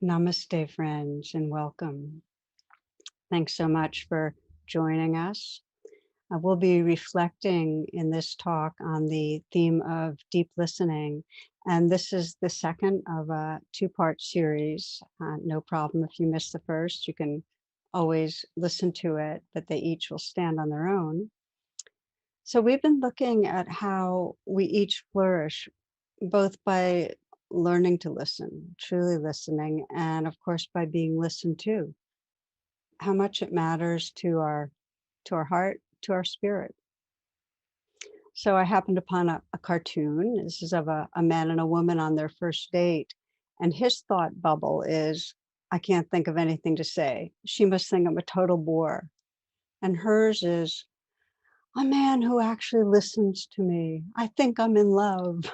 Namaste, friends, and welcome. Thanks so much for joining us. We'll be reflecting in this talk on the theme of deep listening. And this is the second of a two-part series. No problem if you missed the first, you can always listen to it, but they each will stand on their own. So we've been looking at how we each flourish, both by learning to listen, truly listening, and of course by being listened to, how much it matters to our heart, to our spirit. So I happened upon a cartoon. This is of a man and a woman on their first date. And his thought bubble is, I can't think of anything to say. She must think I'm a total bore. And hers is, a man who actually listens to me. I think I'm in love.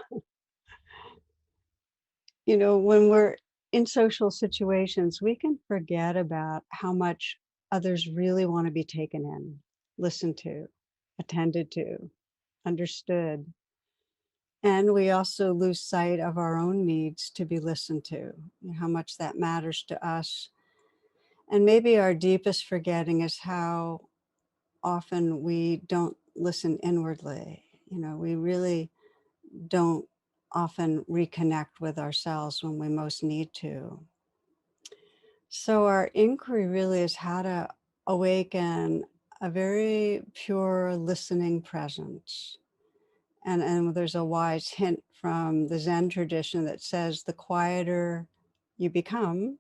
When we're in social situations, we can forget about how much others really want to be taken in, listened to, attended to, understood. And we also lose sight of our own needs to be listened to, and how much that matters to us. And maybe our deepest forgetting is how often we don't listen inwardly. We really don't often reconnect with ourselves when we most need to. So our inquiry really is how to awaken a very pure listening presence. And there's a wise hint from the Zen tradition that says the quieter you become,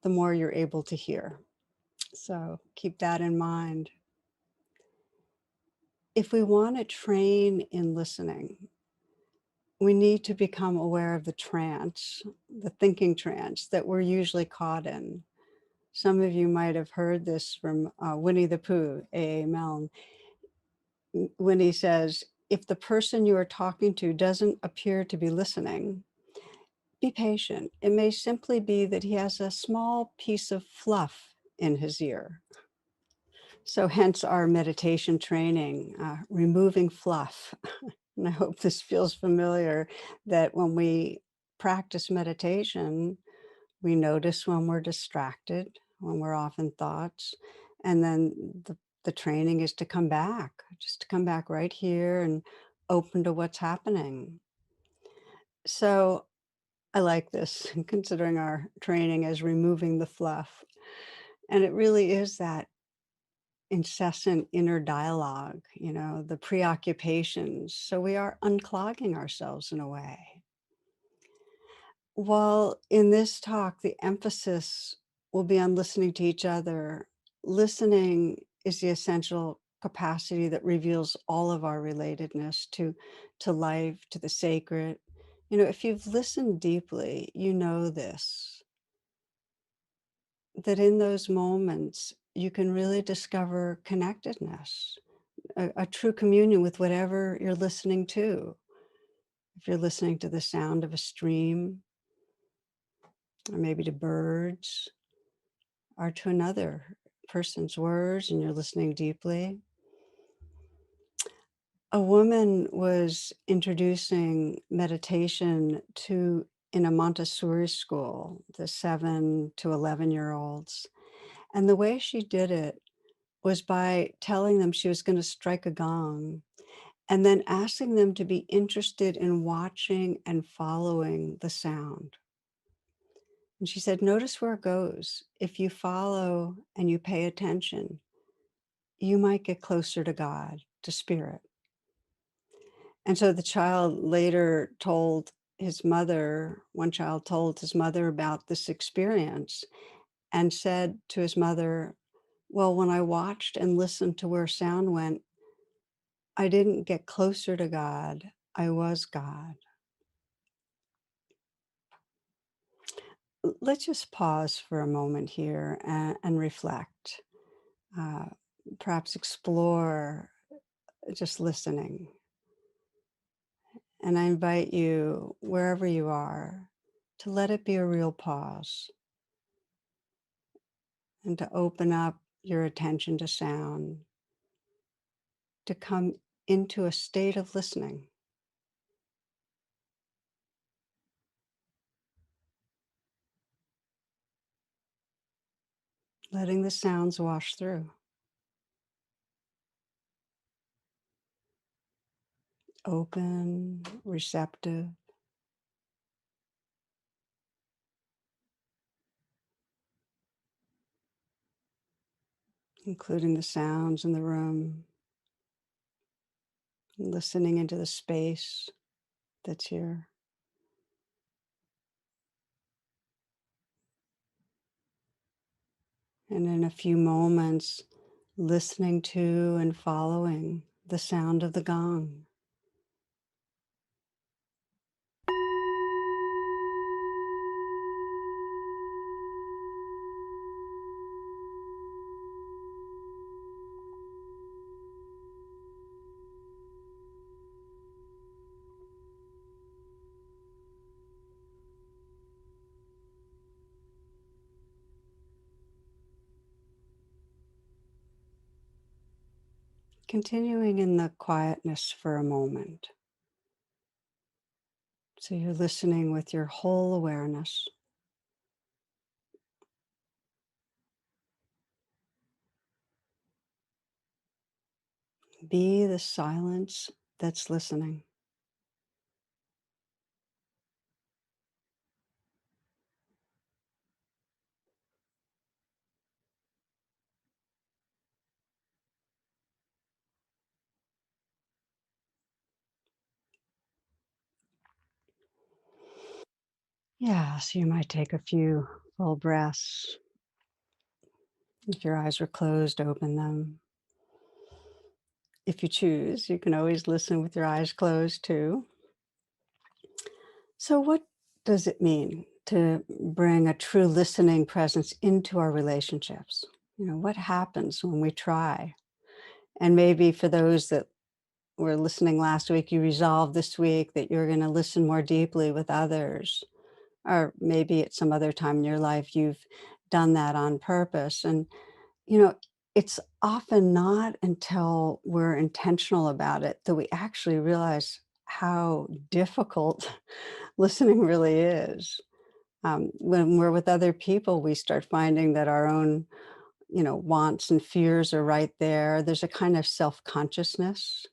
the more you're able to hear. So keep that in mind. If we want to train in listening, we need to become aware of the trance, the thinking trance that we're usually caught in. Some of you might have heard this from Winnie the Pooh, A.A. Milne, when he says, if the person you are talking to doesn't appear to be listening, be patient. It may simply be that he has a small piece of fluff in his ear. So hence our meditation training, removing fluff. And I hope this feels familiar, that when we practice meditation, we notice when we're distracted, when we're off in thoughts, and then the training is to come back, just to come back right here and open to what's happening. So I like this, considering our training as removing the fluff. And it really is that incessant inner dialogue, the preoccupations. So we are unclogging ourselves in a way. While in this talk, the emphasis will be on listening to each other, listening is the essential capacity that reveals all of our relatedness to life, to the sacred. If you've listened deeply, you know this, that in those moments, you can really discover connectedness, a true communion with whatever you're listening to. If you're listening to the sound of a stream, or maybe to birds, or to another person's words, and you're listening deeply. A woman was introducing meditation to in a Montessori school, the 7 to 11-year-olds. And the way she did it was by telling them she was going to strike a gong and then asking them to be interested in watching and following the sound. And she said, notice where it goes. If you follow and you pay attention, you might get closer to God, to spirit. And so the child later told his mother, one child told his mother about this experience and said to his mother, well, when I watched and listened to where sound went, I didn't get closer to God. I was God. Let's just pause for a moment here and reflect, uh, perhaps explore just listening. And I invite you, wherever you are, to let it be a real pause and to open up your attention to sound, to come into a state of listening. letting the sounds wash through, open, receptive, including the sounds in the room, listening into the space that's here. And in a few moments, listening to and following the sound of the gong. Continuing in the quietness for a moment. So you're listening with your whole awareness. Be the silence that's listening. Yeah, so you might take a few full breaths. If your eyes are closed, open them. If you choose, you can always listen with your eyes closed too. So, what does it mean to bring a true listening presence into our relationships? What happens when we try? And maybe for those that were listening last week, you resolved this week that you're going to listen more deeply with others. Or maybe at some other time in your life, you've done that on purpose. And, you know, it's often not until we're intentional about it that we actually realize how difficult listening really is. When we're with other people, we start finding that our own, wants and fears are right there. There's a kind of self-consciousness.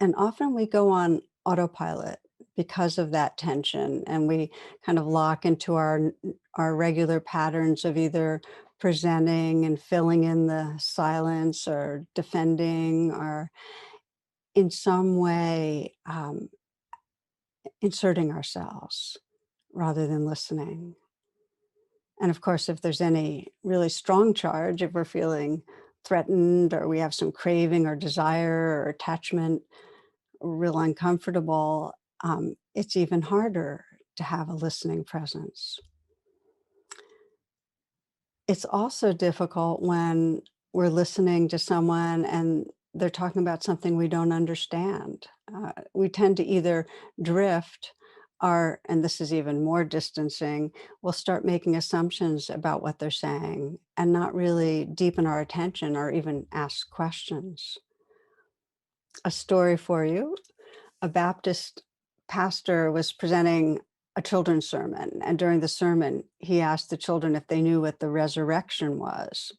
And often we go on autopilot because of that tension, and we kind of lock into our regular patterns of either presenting and filling in the silence or defending or in some way inserting ourselves rather than listening. And of course, if there's any really strong charge, if we're feeling threatened or we have some craving or desire or attachment, real uncomfortable, it's even harder to have a listening presence. It's also difficult when we're listening to someone and they're talking about something we don't understand. We tend to either drift or, and this is even more distancing, we'll start making assumptions about what they're saying and not really deepen our attention or even ask questions. A story for you. A Baptist pastor was presenting a children's sermon, and during the sermon, he asked the children if they knew what the resurrection was.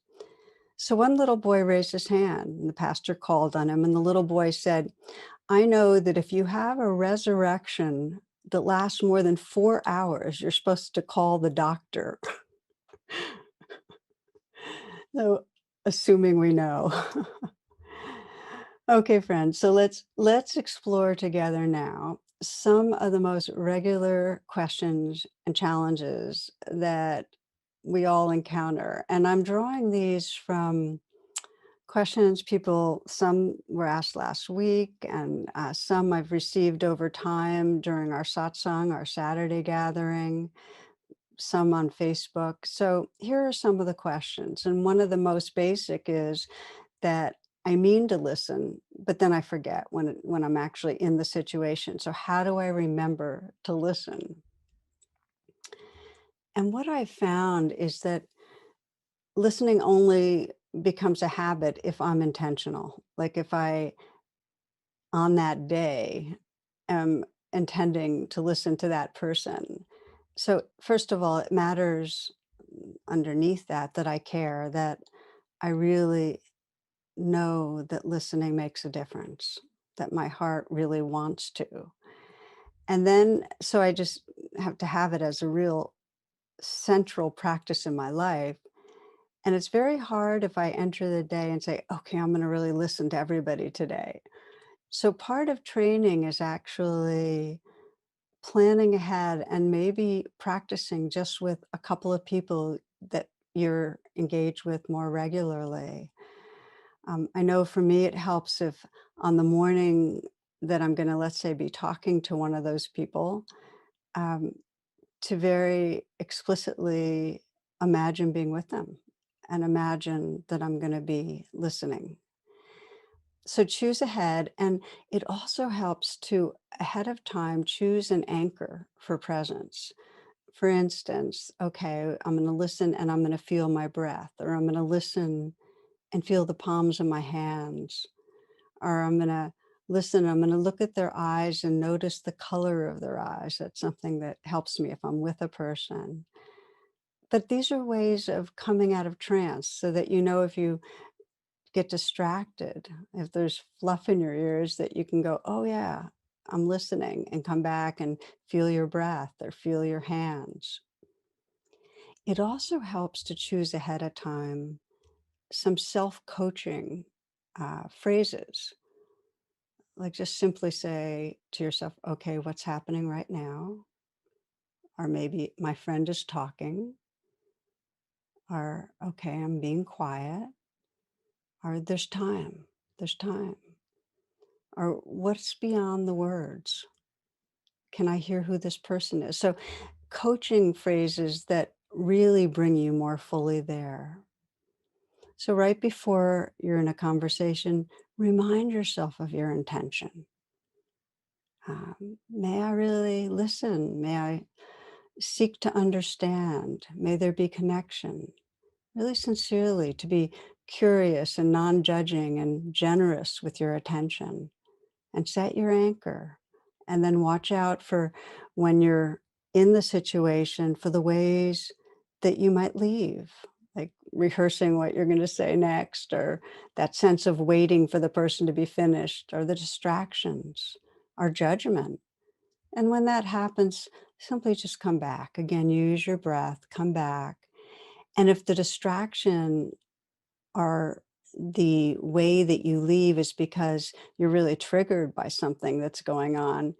So one little boy raised his hand, and the pastor called on him, and the little boy said, I know that if you have a resurrection that lasts more than 4 hours, you're supposed to call the doctor. So, assuming we know. Okay, friends, so let's explore together now some of the most regular questions and challenges that we all encounter. And I'm drawing these from questions some were asked last week, and some I've received over time during our satsang, our Saturday gathering, some on Facebook. So here are some of the questions. And one of the most basic is that I mean to listen, but then I forget when I'm actually in the situation. So how do I remember to listen? And what I found is that listening only becomes a habit if I'm intentional. Like if I, on that day, am intending to listen to that person. So first of all, it matters underneath that, that I care, that I really know that listening makes a difference, that my heart really wants to. And then, so I just have to have it as a real central practice in my life. And it's very hard if I enter the day and say, okay, I'm going to really listen to everybody today. So part of training is actually planning ahead and maybe practicing just with a couple of people that you're engaged with more regularly. I know for me, it helps if on the morning that I'm going to, let's say, be talking to one of those people, um, to very explicitly imagine being with them and imagine that I'm going to be listening. So choose ahead, and it also helps to ahead of time choose an anchor for presence. For instance, okay, I'm going to listen and I'm going to feel my breath, or I'm going to listen and feel the palms of my hands, or I'm going to listen, I'm going to look at their eyes and notice the color of their eyes. That's something that helps me if I'm with a person. But these are ways of coming out of trance so that you know if you get distracted, if there's fluff in your ears, that you can go, oh, yeah, I'm listening, and come back and feel your breath or feel your hands. It also helps to choose ahead of time some self coaching phrases, like just simply say to yourself, okay, what's happening right now? Or maybe my friend is talking, or okay, I'm being quiet, or there's time, or what's beyond the words? Can I hear who this person is? So, coaching phrases that really bring you more fully there. So, right before you're in a conversation, remind yourself of your intention. May I really listen? May I seek to understand? May there be connection? Really sincerely, to be curious and non judging and generous with your attention, and set your anchor. And then watch out for when you're in the situation for the ways that you might leave, like rehearsing what you're going to say next, or that sense of waiting for the person to be finished, or the distractions, or judgment. And when that happens, simply just come back. Again, use your breath, come back. And if the distraction or the way that you leave is because you're really triggered by something that's going on,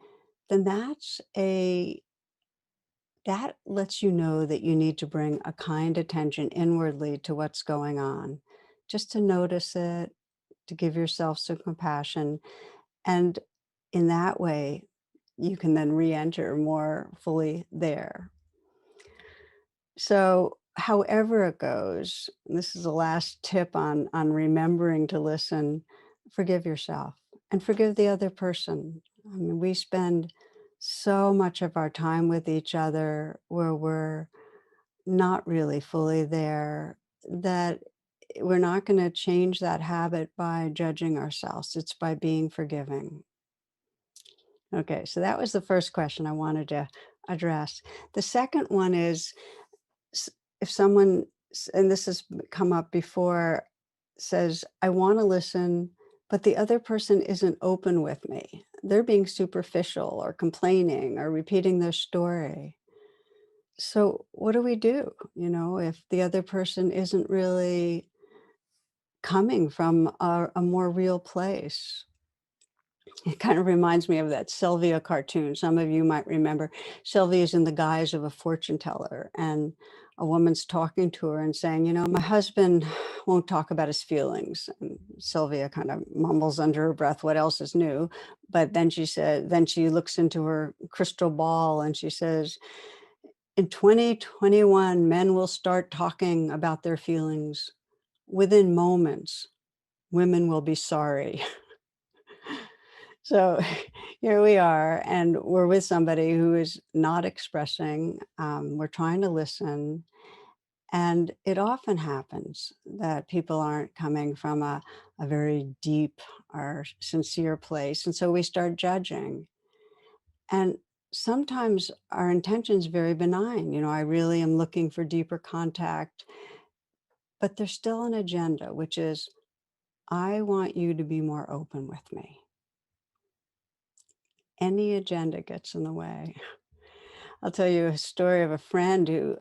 then that lets you know that you need to bring a kind attention inwardly to what's going on, just to notice it, to give yourself some compassion. And in that way, you can then re-enter more fully there. So, however it goes, and this is the last tip on remembering to listen, forgive yourself and forgive the other person. I mean, we spend so much of our time with each other where we're not really fully there, that we're not going to change that habit by judging ourselves. It's by being forgiving. Okay, so that was the first question I wanted to address. The second one is, s- if someone, and this has come up before, says, I want to listen, but the other person isn't open with me. They're being superficial or complaining or repeating their story. So, what do we do? If the other person isn't really coming from a more real place? It kind of reminds me of that Sylvia cartoon. Some of you might remember. Sylvia is in the guise of a fortune teller, and a woman's talking to her and saying, my husband won't talk about his feelings. And Sylvia kind of mumbles under her breath, what else is new? But then she looks into her crystal ball and she says, in 2021, men will start talking about their feelings. Within moments, women will be sorry. So here we are, and we're with somebody who is not expressing. We're trying to listen. And it often happens that people aren't coming from a very deep or sincere place. And so we start judging. And sometimes our intention's very benign. I really am looking for deeper contact, but there's still an agenda, which is, I want you to be more open with me. Any agenda gets in the way. I'll tell you a story of a friend who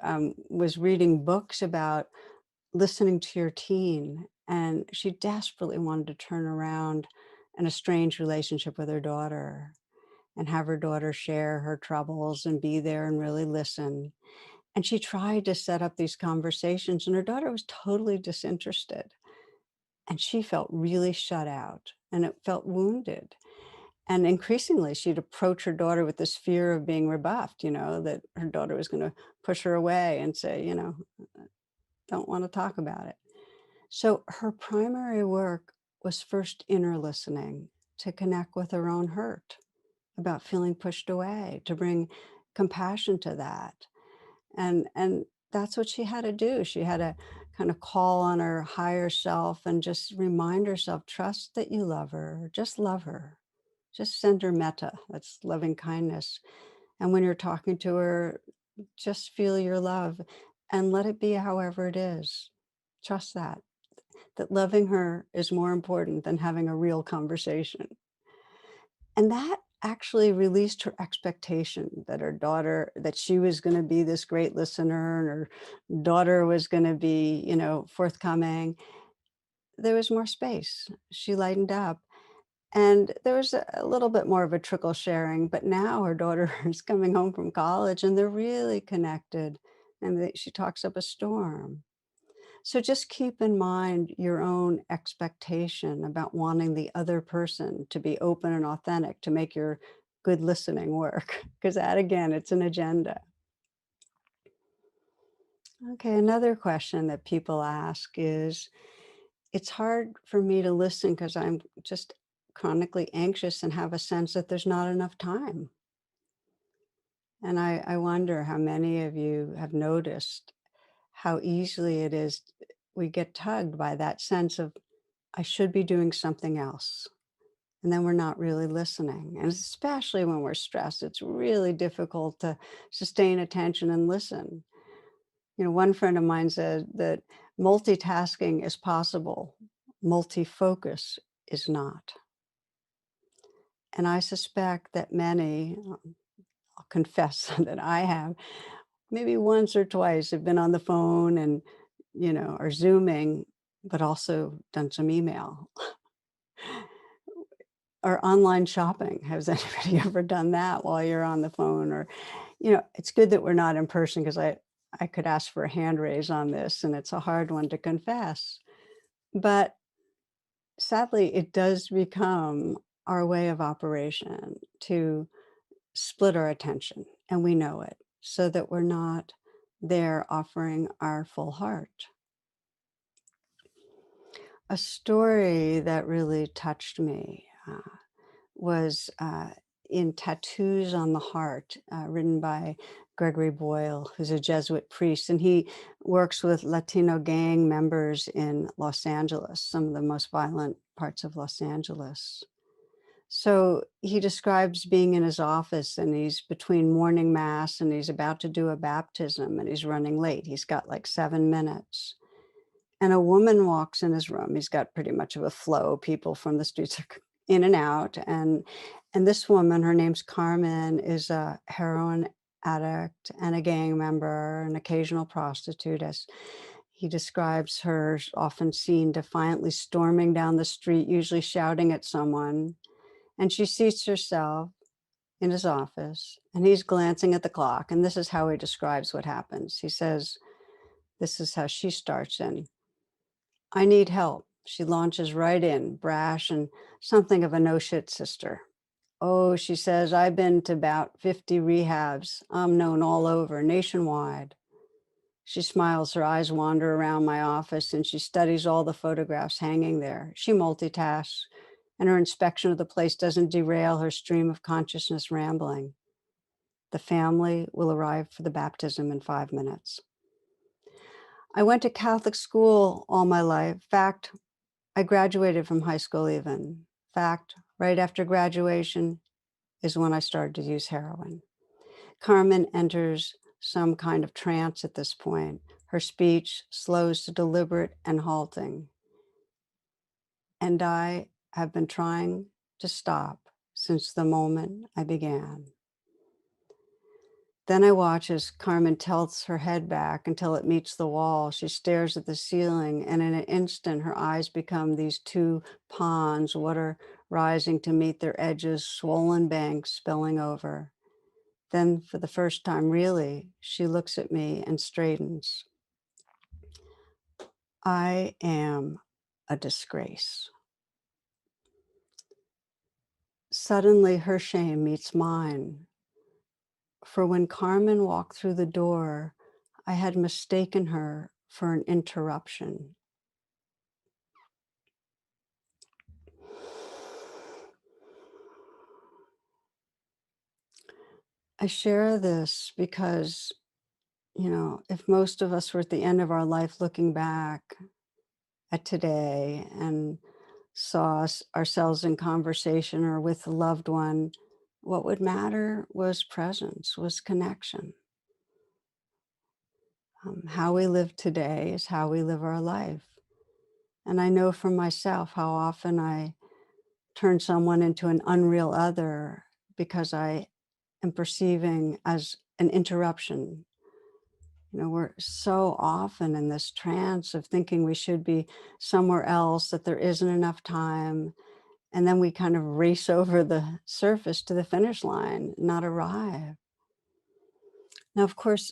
was reading books about listening to your teen, and she desperately wanted to turn around an estranged relationship with her daughter and have her daughter share her troubles and be there and really listen. And she tried to set up these conversations, and her daughter was totally disinterested. And she felt really shut out and it felt wounded. And increasingly, she'd approach her daughter with this fear of being rebuffed, that her daughter was going to push her away and say, don't want to talk about it. So her primary work was first inner listening to connect with her own hurt about feeling pushed away, to bring compassion to that. And that's what she had to do. She had to kind of call on her higher self and just remind herself, trust that you love her, just love her. Just send her metta, that's loving kindness. And when you're talking to her, just feel your love and let it be however it is. Trust that loving her is more important than having a real conversation. And that actually released her expectation that her daughter, that she was going to be this great listener and her daughter was going to be, forthcoming. There was more space. She lightened up. And there was a little bit more of a trickle sharing, but now her daughter is coming home from college and they're really connected and she talks up a storm. So just keep in mind your own expectation about wanting the other person to be open and authentic to make your good listening work, because that again, it's an agenda. Okay, another question that people ask is, it's hard for me to listen because I'm just chronically anxious and have a sense that there's not enough time. And I wonder how many of you have noticed how easily it is we get tugged by that sense of, I should be doing something else. And then we're not really listening. And especially when we're stressed, it's really difficult to sustain attention and listen. One friend of mine said that multitasking is possible, multi-focus is not. And I suspect that many, I'll confess that I have, maybe once or twice have been on the phone and, or Zooming, but also done some email or online shopping. Has anybody ever done that while you're on the phone? Or, it's good that we're not in person because I could ask for a hand raise on this and it's a hard one to confess. But sadly, it does become our way of operation to split our attention, and we know it, so that we're not there offering our full heart. A story that really touched me was in Tattoos on the Heart, written by Gregory Boyle, who's a Jesuit priest, and he works with Latino gang members in Los Angeles, some of the most violent parts of Los Angeles. So he describes being in his office and he's between morning mass and he's about to do a baptism and he's running late. He's got like 7 minutes. And a woman walks in his room. He's got pretty much of a flow. People from the streets are in and out. And this woman, her name's Carmen, is a heroin addict and a gang member, an occasional prostitute, as he describes her, often seen defiantly storming down the street, usually shouting at someone. And she seats herself in his office and he's glancing at the clock. And this is how he describes what happens. He says, this is how she starts in. I need help. She launches right in, brash and something of a no-shit sister. Oh, she says, I've been to about 50 rehabs. I'm known all over, nationwide. She smiles, her eyes wander around my office and she studies all the photographs hanging there. She multitasks and her inspection of the place doesn't derail her stream of consciousness rambling. The family will arrive for the baptism in 5 minutes. I went to Catholic school all my life. Fact, I graduated from high school even. Fact, right after graduation is when I started to use heroin. Carmen enters some kind of trance at this point. Her speech slows to deliberate and halting. And I have been trying to stop since the moment I began. Then I watch as Carmen tilts her head back until it meets the wall. She stares at the ceiling, and in an instant, her eyes become these two ponds, water rising to meet their edges, swollen banks spilling over. Then, for the first time, really, she looks at me and straightens. I am a disgrace. Suddenly, her shame meets mine. For when Carmen walked through the door, I had mistaken her for an interruption. I share this because, if most of us were at the end of our life looking back at today and saw ourselves in conversation or with a loved one, what would matter was presence, was connection. How we live today is how we live our life. And I know for myself how often I turn someone into an unreal other because I am perceiving as an interruption. We're so often in this trance of thinking we should be somewhere else, that there isn't enough time. And then we kind of race over the surface to the finish line, not arrive. Now, of course,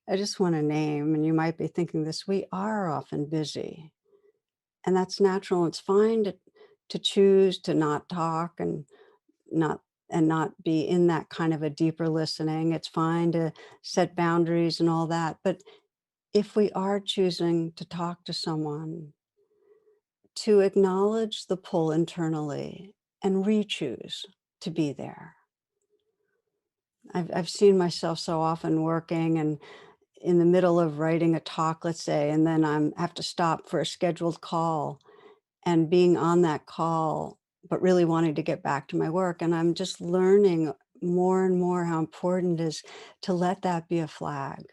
I just want to name, and you might be thinking this, we are often busy. And that's natural. It's fine to choose to not talk not and not be in that kind of a deeper listening. It's fine to set boundaries and all that. But if we are choosing to talk to someone, to acknowledge the pull internally and re-choose to be there. I've seen myself so often working and in the middle of writing a talk, let's say, and then have to stop for a scheduled call and being on that call, but really wanting to get back to my work. And I'm just learning more and more how important it is to let that be a flag,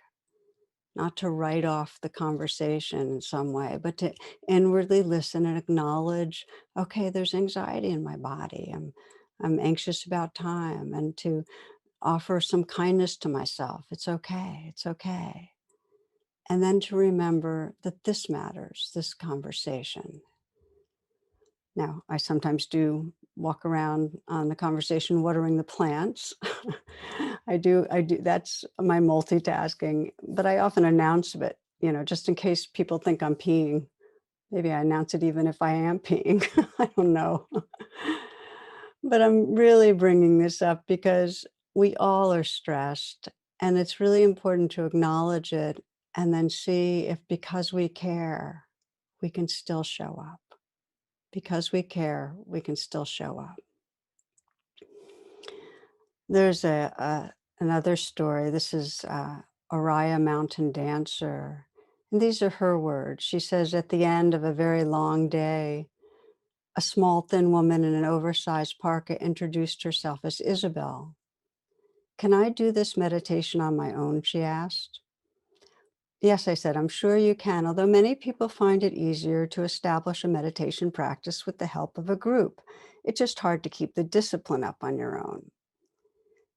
not to write off the conversation in some way, but to inwardly listen and acknowledge, okay, there's anxiety in my body. I'm anxious about time, and to offer some kindness to myself. It's okay. It's okay. And then to remember that this matters, this conversation. Now, I sometimes do walk around on the conversation watering the plants. I do, that's my multitasking, but I often announce it, just in case people think I'm peeing. Maybe I announce it even if I am peeing. I don't know. But I'm really bringing this up because we all are stressed, and it's really important to acknowledge it and then see if, because we care, we can still show up. Because we care, we can still show up. There's another story. This is Araya Mountain Dancer. And these are her words. She says, at the end of a very long day, a small, thin woman in an oversized parka introduced herself as Isabel. Can I do this meditation on my own? She asked. Yes, I said, I'm sure you can, although many people find it easier to establish a meditation practice with the help of a group. It's just hard to keep the discipline up on your own.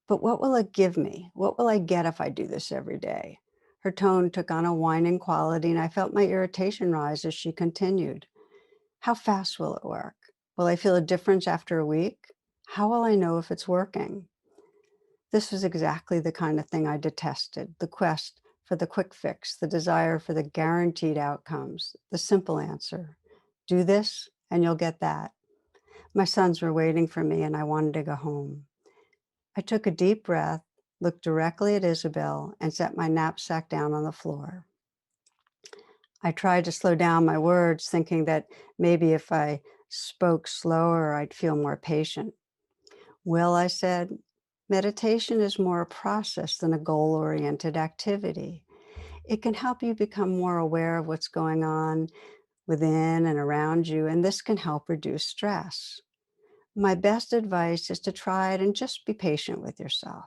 But what will it give me? What will I get if I do this every day? Her tone took on a whining quality, and I felt my irritation rise as she continued. How fast will it work? Will I feel a difference after a week? How will I know if it's working? This was exactly the kind of thing I detested, the quest for the quick fix, the desire for the guaranteed outcomes, the simple answer. Do this and you'll get that. My sons were waiting for me and I wanted to go home. I took a deep breath, looked directly at Isabel, and set my knapsack down on the floor. I tried to slow down my words, thinking that maybe if I spoke slower, I'd feel more patient. Well, I said, meditation is more a process than a goal-oriented activity. It can help you become more aware of what's going on within and around you, and this can help reduce stress. My best advice is to try it and just be patient with yourself.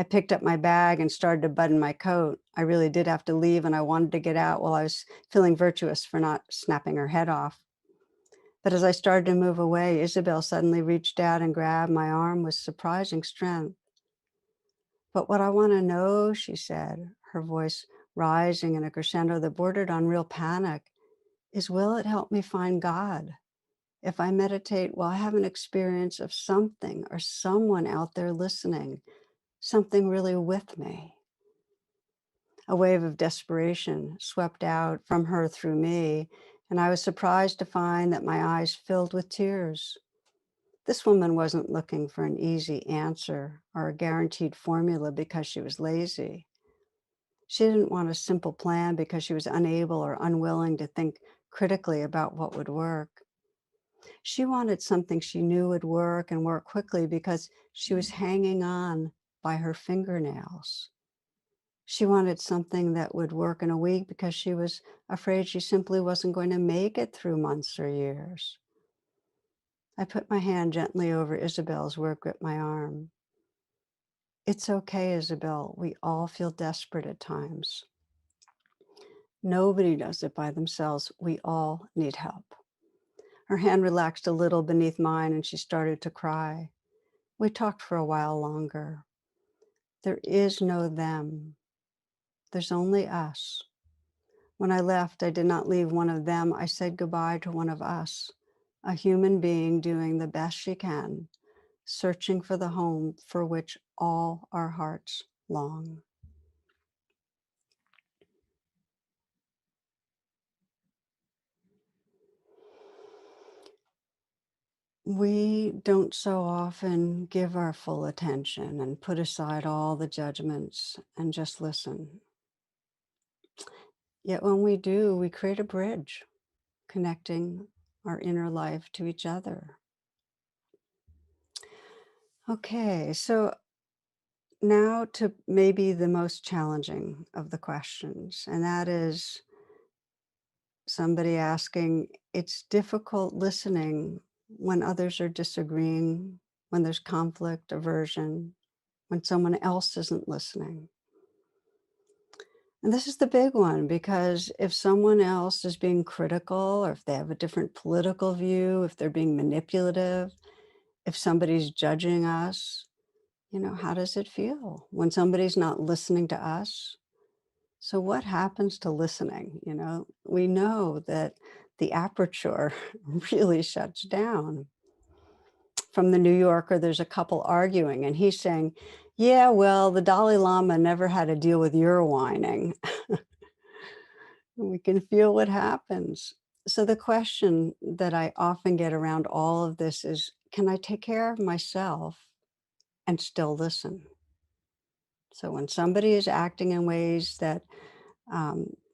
I picked up my bag and started to button my coat. I really did have to leave, and I wanted to get out while I was feeling virtuous for not snapping her head off. But as I started to move away, Isabel suddenly reached out and grabbed my arm with surprising strength. "But what I want to know," she said, her voice rising in a crescendo that bordered on real panic, "is will it help me find God? If I meditate, will I have an experience of something or someone out there listening, something really with me?" A wave of desperation swept out from her through me, and I was surprised to find that my eyes filled with tears. This woman wasn't looking for an easy answer or a guaranteed formula because she was lazy. She didn't want a simple plan because she was unable or unwilling to think critically about what would work. She wanted something she knew would work and work quickly because she was hanging on by her fingernails. She wanted something that would work in a week because she was afraid she simply wasn't going to make it through months or years. I put my hand gently over Isabel's where it gripped my arm. "It's okay, Isabel. We all feel desperate at times. Nobody does it by themselves. We all need help." Her hand relaxed a little beneath mine and she started to cry. We talked for a while longer. There is no them. There's only us. When I left, I did not leave one of them. I said goodbye to one of us, a human being doing the best she can, searching for the home for which all our hearts long. We don't so often give our full attention and put aside all the judgments and just listen. Yet when we do, we create a bridge connecting our inner life to each other. Okay, so now to maybe the most challenging of the questions, and that is somebody asking, it's difficult listening when others are disagreeing, when there's conflict, aversion, when someone else isn't listening. And this is the big one because if someone else is being critical, or if they have a different political view, if they're being manipulative, if somebody's judging us, how does it feel when somebody's not listening to us? So what happens to listening? We know that the aperture really shuts down. From the New Yorker, there's a couple arguing, and he's saying, "Yeah, well, the Dalai Lama never had to deal with your whining." We can feel what happens. So the question that I often get around all of this is, can I take care of myself and still listen? So when somebody is acting in ways that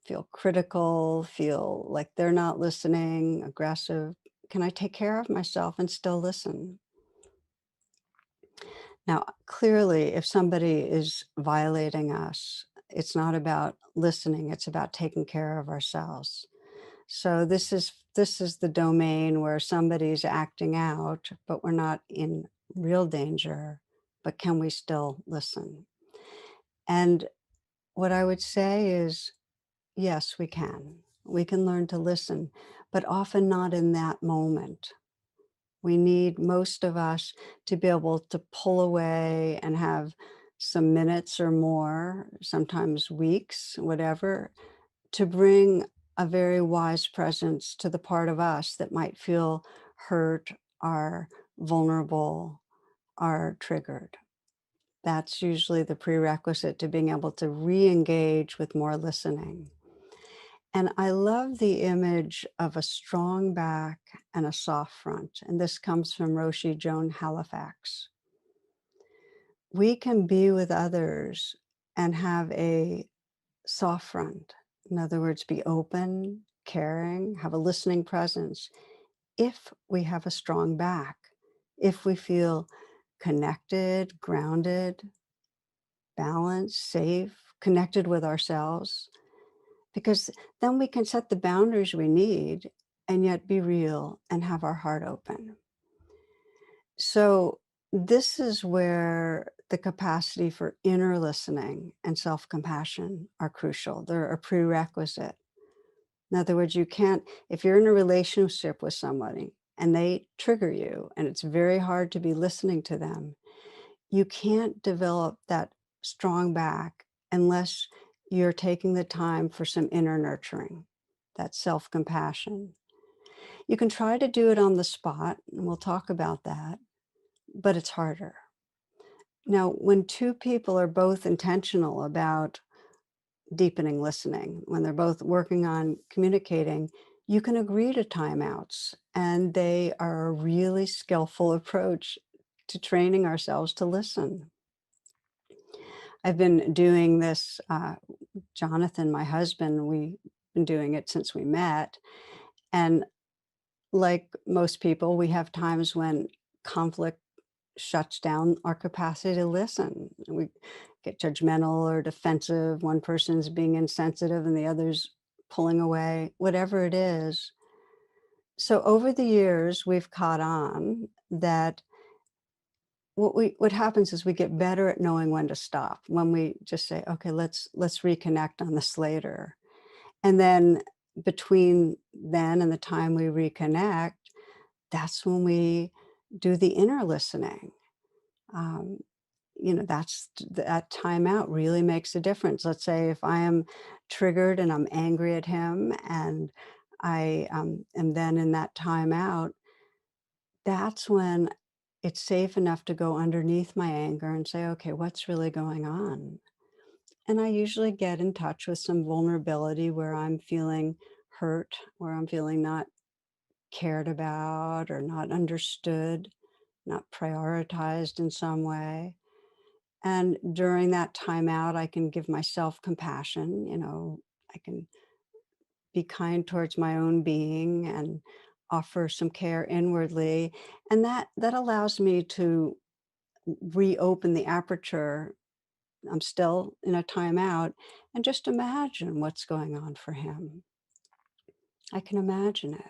feel critical, feel like they're not listening, aggressive, can I take care of myself and still listen? Now, clearly, if somebody is violating us, it's not about listening, it's about taking care of ourselves. So this is the domain where somebody's acting out, but we're not in real danger, but can we still listen? And what I would say is, yes, we can. We can learn to listen, but often not in that moment. We need, most of us, to be able to pull away and have some minutes or more, sometimes weeks, whatever, to bring a very wise presence to the part of us that might feel hurt, are vulnerable, are triggered. That's usually the prerequisite to being able to re-engage with more listening. And I love the image of a strong back and a soft front. And this comes from Roshi Joan Halifax. We can be with others and have a soft front. In other words, be open, caring, have a listening presence if we have a strong back, if we feel connected, grounded, balanced, safe, connected with ourselves, because then we can set the boundaries we need and yet be real and have our heart open. So this is where the capacity for inner listening and self-compassion are crucial. They're a prerequisite. In other words, you can't, if you're in a relationship with somebody and they trigger you and it's very hard to be listening to them, you can't develop that strong back unless you're taking the time for some inner nurturing, that self-compassion. You can try to do it on the spot, and we'll talk about that, but it's harder. Now, when two people are both intentional about deepening listening, when they're both working on communicating, you can agree to timeouts, and they are a really skillful approach to training ourselves to listen. I've been doing this, Jonathan, my husband, we've been doing it since we met. And like most people, we have times when conflict shuts down our capacity to listen. We get judgmental or defensive. One person's being insensitive and the other's pulling away, whatever it is. So over the years, we've caught on that what happens is we get better at knowing when to stop, when we just say, okay, let's reconnect on this later. And then between then and the time we reconnect, that's when we do the inner listening. Um, that timeout really makes a difference. Let's say if I am triggered and I'm angry at him and I am then in that timeout, that's when it's safe enough to go underneath my anger and say, okay, what's really going on? And I usually get in touch with some vulnerability where I'm feeling hurt, where I'm feeling not cared about or not understood, not prioritized in some way. And during that time out, I can give myself compassion, I can be kind towards my own being and offer some care inwardly. And that allows me to reopen the aperture. I'm still in a timeout and just imagine what's going on for him. I can imagine it.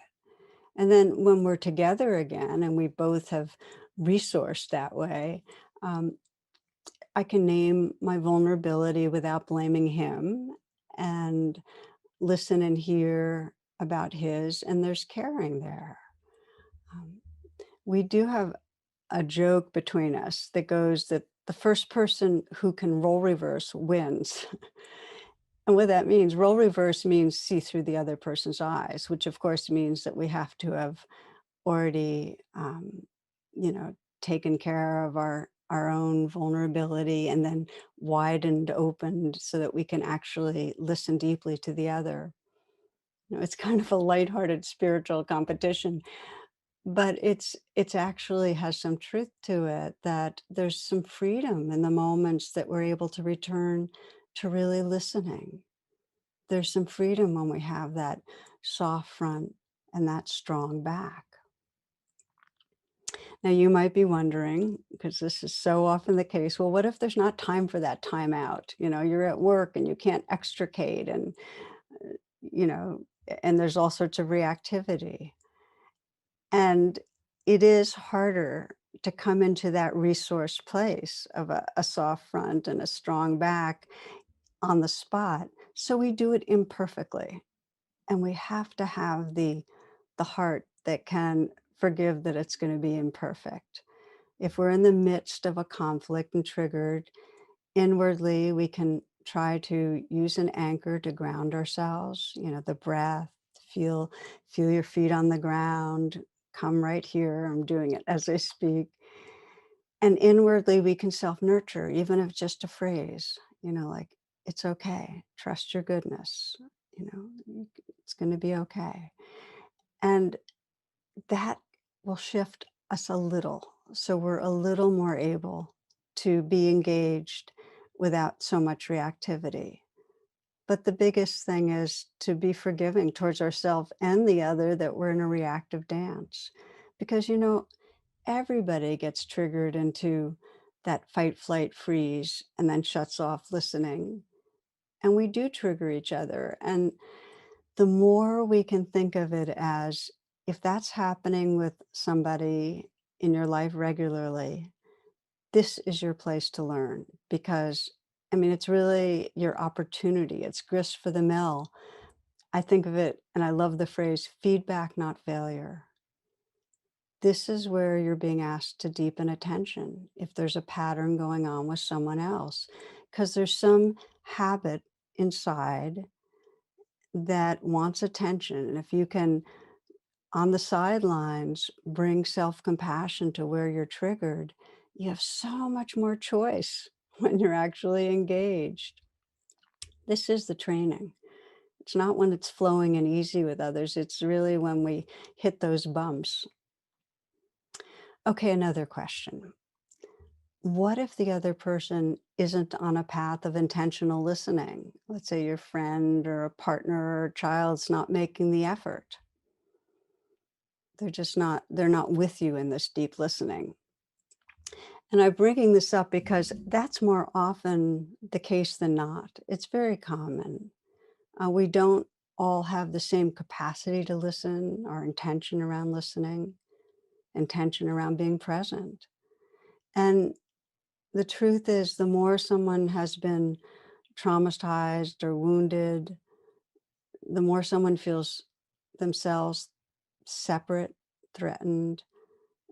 And then when we're together again and we both have resourced that way, um, I can name my vulnerability without blaming him and listen and hear about his, and there's caring there. Um, we do have a joke between us that goes that the first person who can role reverse wins. And what that means, role reverse means see through the other person's eyes, which of course means that we have to have already, you know, taken care of our own vulnerability and then widened, opened so that we can actually listen deeply to the other. It's kind of a lighthearted spiritual competition, but it's actually has some truth to it that there's some freedom in the moments that we're able to return to really listening. There's some freedom when we have that soft front and that strong back. Now, you might be wondering, because this is so often the case, well, what if there's not time for that time out? You're at work and you can't extricate and, you know, and there's all sorts of reactivity. And it is harder to come into that resource place of a soft front and a strong back on the spot. So we do it imperfectly. And we have to have the heart that can forgive that it's going to be imperfect. If we're in the midst of a conflict and triggered, inwardly, we can try to use an anchor to ground ourselves, the breath, feel, feel your feet on the ground, come right here. I'm doing it as I speak. And inwardly, we can self-nurture, even if just a phrase, like, it's okay, trust your goodness, it's going to be okay. And that will shift us a little. So we're a little more able to be engaged without so much reactivity. But the biggest thing is to be forgiving towards ourselves and the other that we're in a reactive dance. Because, everybody gets triggered into that fight, flight, freeze, and then shuts off listening. And we do trigger each other. And the more we can think of it as, if that's happening with somebody in your life regularly, this is your place to learn because, I mean, it's really your opportunity. It's grist for the mill. I think of it, and I love the phrase feedback, not failure. This is where you're being asked to deepen attention if there's a pattern going on with someone else, because there's some habit inside that wants attention. And if you can, on the sidelines, bring self compassion to where you're triggered, you have so much more choice when you're actually engaged. This is the training. It's not when it's flowing and easy with others, it's really when we hit those bumps. Okay, another question. What if the other person isn't on a path of intentional listening? Let's say your friend or a partner or child's not making the effort. They're not with you in this deep listening. And I'm bringing this up because that's more often the case than not. It's very common. We don't all have the same capacity to listen, our intention around listening, intention around being present. And the truth is, the more someone has been traumatized or wounded, the more someone feels themselves separate, threatened,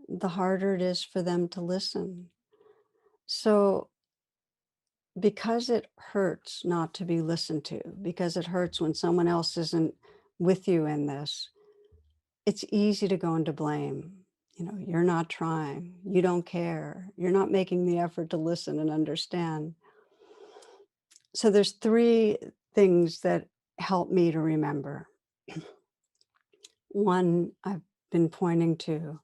the harder it is for them to listen. So, because it hurts not to be listened to, because it hurts when someone else isn't with you in this, it's easy to go into blame. You know, you're not trying, you don't care, you're not making the effort to listen and understand. So there's three things that help me to remember. One, I've been pointing to,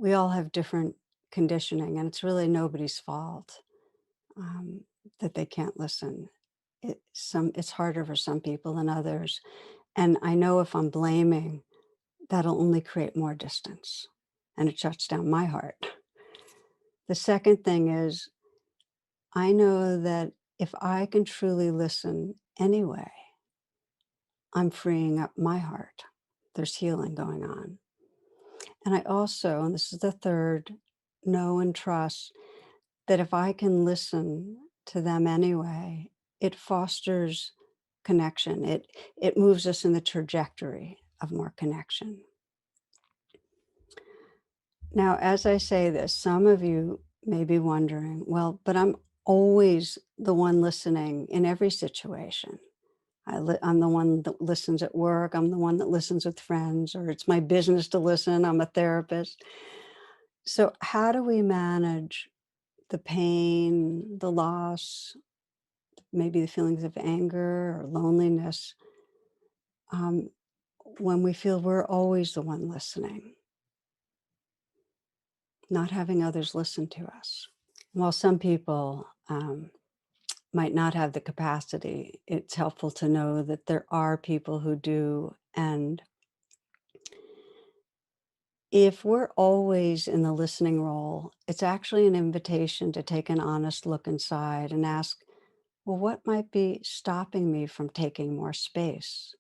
we all have different conditioning, and it's really nobody's fault um, that they can't listen. It's harder for some people than others. And I know if I'm blaming, that'll only create more distance and it shuts down my heart. The second thing is, I know that if I can truly listen anyway, I'm freeing up my heart. There's healing going on. And I also, and this is the third, know and trust that if I can listen to them anyway, it fosters connection. It moves us in the trajectory of more connection. Now, as I say this, some of you may be wondering, well, but I'm always the one listening in every situation. I'm the one that listens at work. I'm the one that listens with friends, or it's my business to listen. I'm a therapist. So, how do we manage the pain, the loss, maybe the feelings of anger or loneliness um, when we feel we're always the one listening, not having others listen to us? While some people might not have the capacity, it's helpful to know that there are people who do. And if we're always in the listening role, it's actually an invitation to take an honest look inside and ask, well, what might be stopping me from taking more space,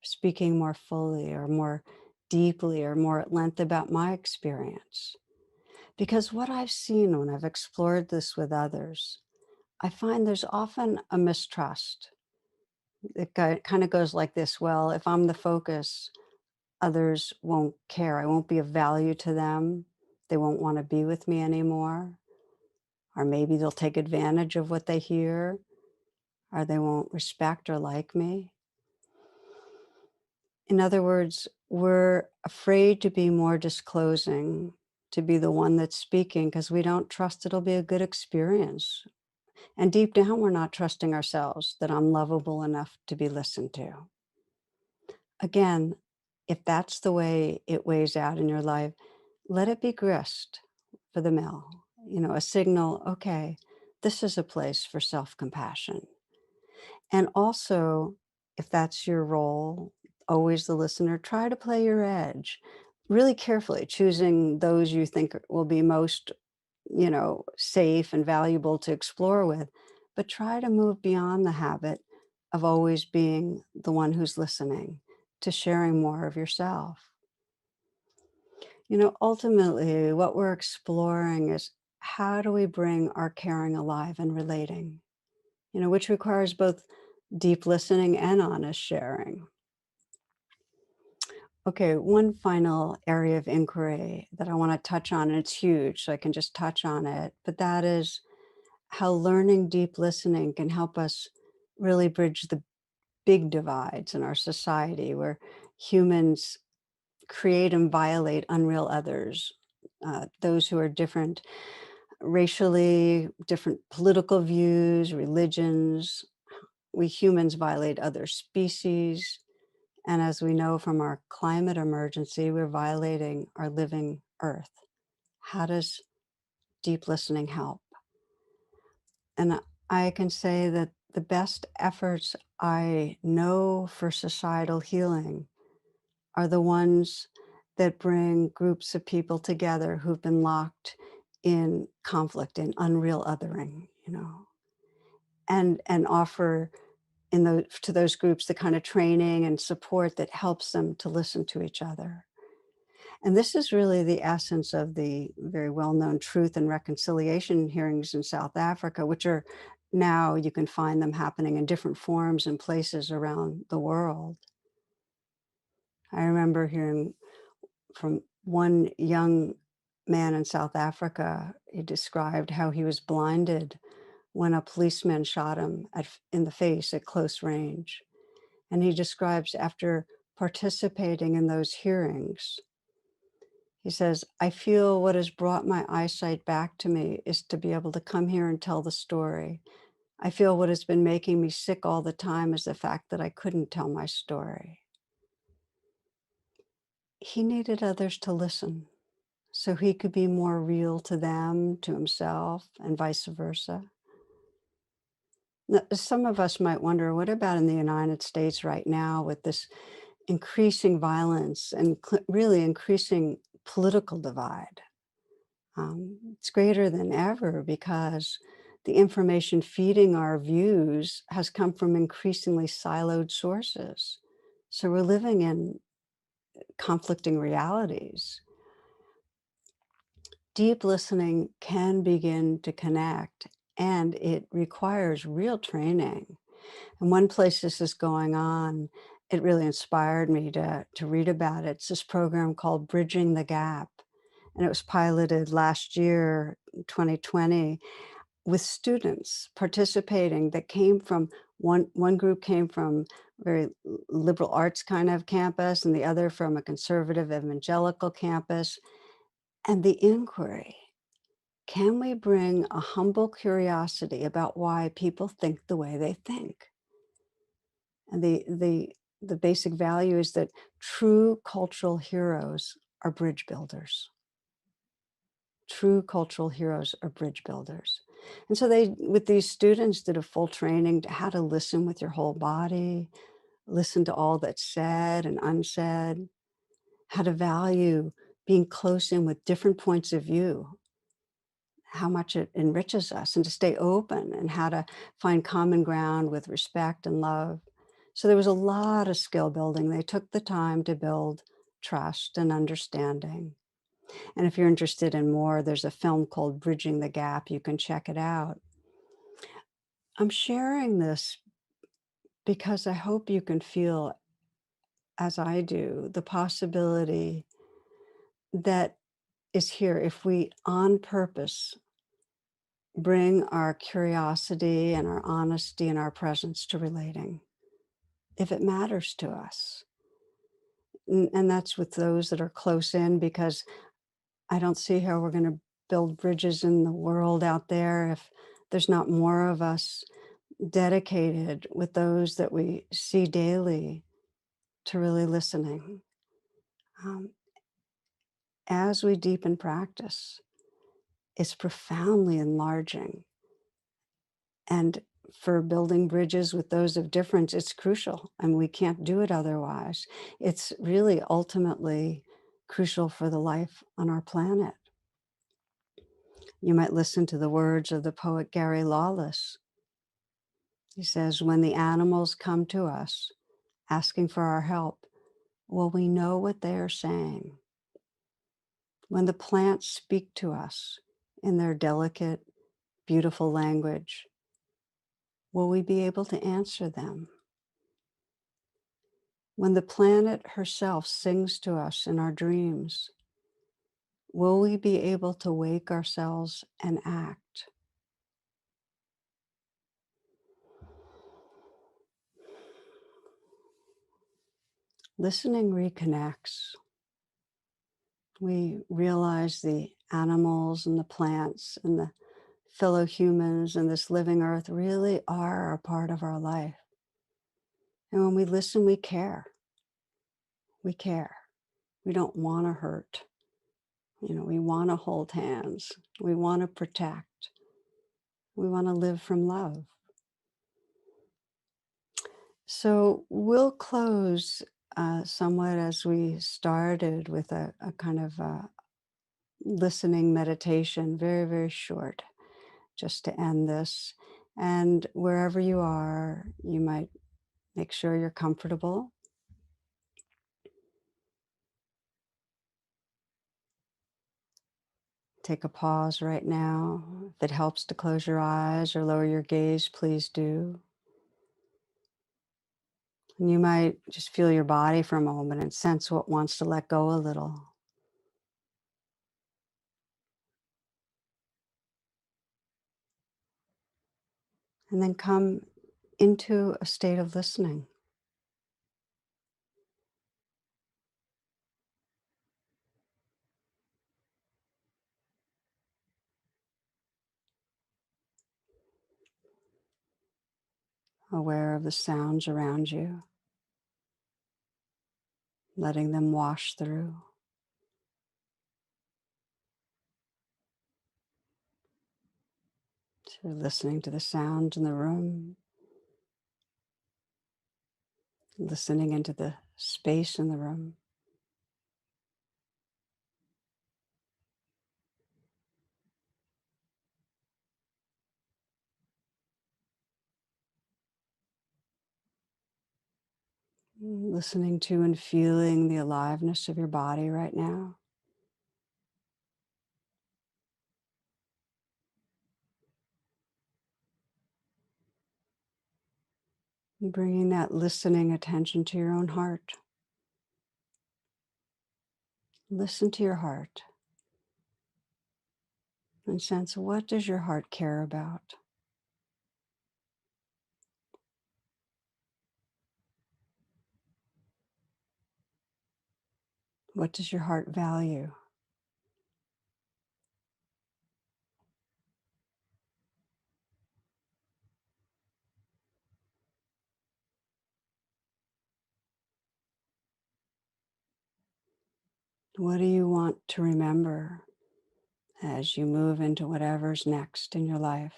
speaking more fully or more deeply or more at length about my experience? Because what I've seen when I've explored this with others, I find there's often a mistrust. It kind of goes like this: well, if I'm the focus, others won't care. I won't be of value to them. They won't want to be with me anymore. Or maybe they'll take advantage of what they hear, or they won't respect or like me. In other words, we're afraid to be more disclosing, to be the one that's speaking, because we don't trust it'll be a good experience. And deep down, we're not trusting ourselves that I'm lovable enough to be listened to. Again, if that's the way it weighs out in your life, let it be grist for the mill, a signal, okay, this is a place for self compassion. And also, if that's your role, always the listener, try to play your edge really carefully, choosing those you think will be most, safe and valuable to explore with. But try to move beyond the habit of always being the one who's listening to sharing more of yourself. Ultimately, what we're exploring is how do we bring our caring alive and relating? Which requires both deep listening and honest sharing. Okay, one final area of inquiry that I want to touch on, and it's huge, so I can just touch on it, but that is how learning deep listening can help us really bridge the big divides in our society where humans create and violate unreal others, those who are different racially, different political views, religions. We humans violate other species. And as we know from our climate emergency, we're violating our living earth. How does deep listening help? And I can say that the best efforts I know for societal healing are the ones that bring groups of people together who've been locked in conflict, in unreal othering, and offer to those groups the kind of training and support that helps them to listen to each other. And this is really the essence of the very well-known truth and reconciliation hearings in South Africa, which are now you can find them happening in different forms and places around the world. I remember hearing from one young man in South Africa. He described how he was blinded when a policeman shot him in the face at close range. And he describes after participating in those hearings, he says, I feel what has brought my eyesight back to me is to be able to come here and tell the story. I feel what has been making me sick all the time is the fact that I couldn't tell my story. He needed others to listen so he could be more real to them, to himself, and vice versa. Now, some of us might wonder, what about in the United States right now with this increasing violence and really increasing political divide? It's greater than ever because the information feeding our views has come from increasingly siloed sources. So we're living in conflicting realities. Deep listening can begin to connect, and it requires real training. And one place this is going on, it really inspired me to read about it. It's this program called Bridging the Gap. And it was piloted last year, 2020, with students participating that came from one group came from very liberal arts kind of campus and the other from a conservative evangelical campus. And the inquiry, can we bring a humble curiosity about why people think the way they think? And the basic value is that true cultural heroes are bridge builders. True cultural heroes are bridge builders. And so they, with these students, did a full training to how to listen with your whole body, listen to all that's said and unsaid, how to value being close in with different points of view, how much it enriches us, and to stay open, and how to find common ground with respect and love. So there was a lot of skill building. They took the time to build trust and understanding. And if you're interested in more, there's a film called Bridging the Gap. You can check it out. I'm sharing this because I hope you can feel, as I do, the possibility that is here if we, on purpose, bring our curiosity and our honesty and our presence to relating, if it matters to us. And that's with those that are close in, because I don't see how we're going to build bridges in the world out there if there's not more of us dedicated with those that we see daily to really listening. Um, as we deepen practice, it's profoundly enlarging. And for building bridges with those of difference, it's crucial. And we can't do it otherwise. It's really ultimately crucial for the life on our planet. You might listen to the words of the poet Gary Lawless. He says, when the animals come to us asking for our help, will we know what they are saying? When the plants speak to us, in their delicate, beautiful language? Will we be able to answer them? When the planet herself sings to us in our dreams, will we be able to wake ourselves and act? Listening reconnects. We realize the animals and the plants and the fellow humans and this living earth really are a part of our life. And when we listen, we care. We care. We don't want to hurt. We want to hold hands. We want to protect. We want to live from love. So we'll close somewhat as we started with a kind of listening meditation, very, very short, just to end this. And wherever you are, you might make sure you're comfortable. Take a pause right now. If it helps to close your eyes or lower your gaze, please do. And you might just feel your body for a moment and sense what wants to let go a little. And then come into a state of listening. Aware of the sounds around you, letting them wash through. So you're listening to the sounds in the room, listening into the space in the room. Listening to and feeling the aliveness of your body right now. And bringing that listening attention to your own heart. Listen to your heart and sense, what does your heart care about? What does your heart value? What do you want to remember as you move into whatever's next in your life?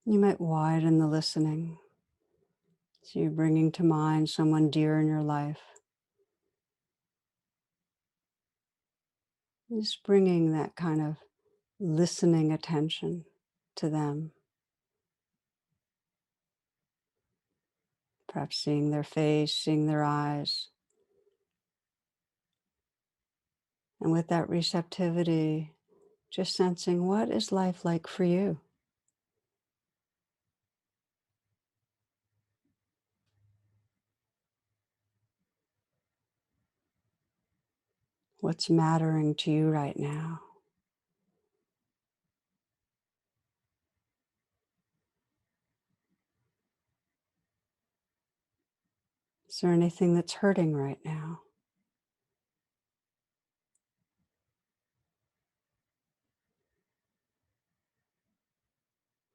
You might widen the listening. So you're bringing to mind someone dear in your life. Just bringing that kind of listening attention to them. Perhaps seeing their face, seeing their eyes. And with that receptivity, just sensing, what is life like for you? What's mattering to you right now? Is there anything that's hurting right now?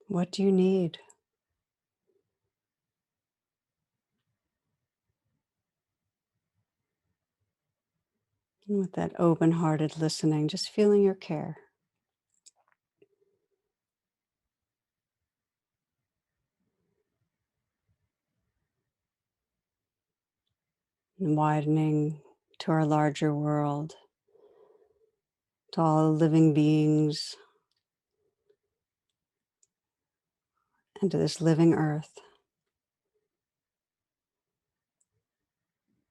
What do you need? And with that open-hearted listening, just feeling your care. And widening to our larger world, to all living beings, and to this living earth,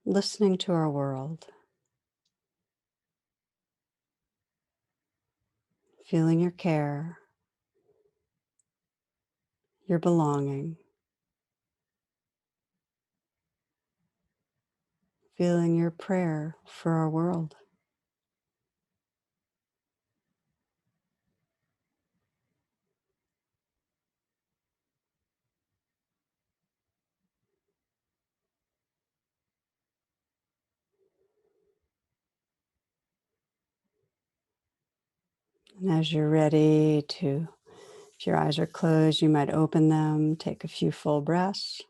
listening to our world, feeling your care, your belonging, feeling your prayer for our world. And as you're ready to, if your eyes are closed, you might open them, take a few full breaths.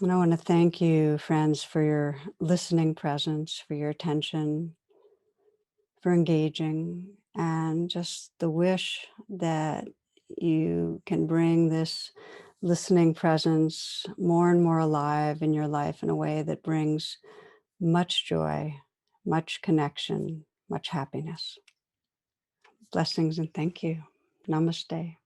And I want to thank you, friends, for your listening presence, for your attention, for engaging, and just the wish that you can bring this listening presence more and more alive in your life in a way that brings much joy, much connection, much happiness. Blessings and thank you. Namaste.